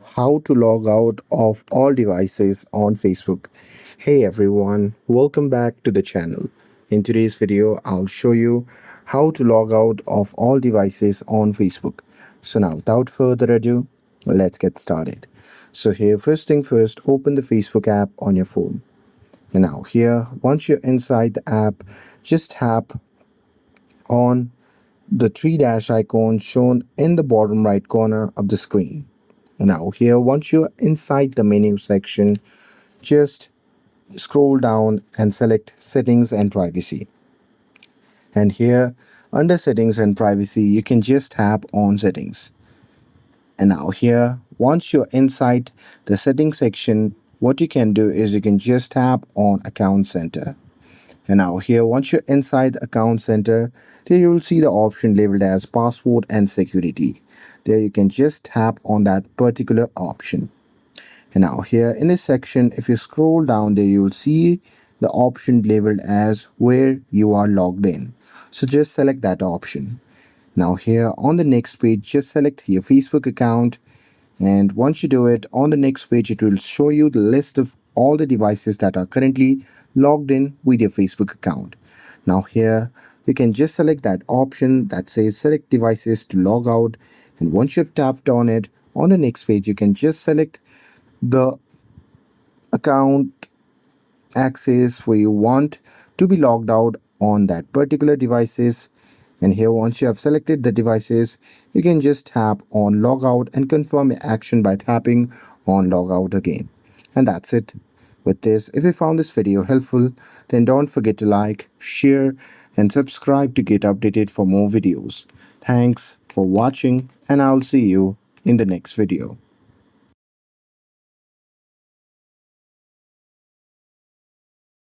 How to log out of all devices on Facebook. Hey everyone, welcome back to the channel. In today's video, I'll show you how to log out of all devices on Facebook. So now, without further ado, let's get started. So here, first thing first, open the Facebook app on your phone. And now here, once you're inside the app, just tap on the three dash icon shown in the bottom right corner of the screen. Now here, once you're inside the menu section, just scroll down and select settings and privacy. And here under settings and privacy, you can just tap on settings. And now here, once you're inside the settings section, what you can do is you can just tap on account center. And now here, once you're inside the account center, there you will see the option labeled as password and security. There you can just tap on that particular option. And now here in this section, if you scroll down there, you will see the option labeled as where you are logged in. So just select that option. Now here on the next page, just select your Facebook account. And once you do it, on the next page, it will show you the list of all the devices that are currently logged in with your Facebook account. Now here, you can just select that option that says select devices to log out. And once you've tapped on it, on the next page, you can just select the account access where you want to be logged out on that particular devices. And here, once you have selected the devices, you can just tap on logout and confirm the action by tapping on logout again. And that's it. With this, if you found this video helpful, then don't forget to like, share, and subscribe to get updated for more videos. Thanks for watching, and I'll see you in the next video.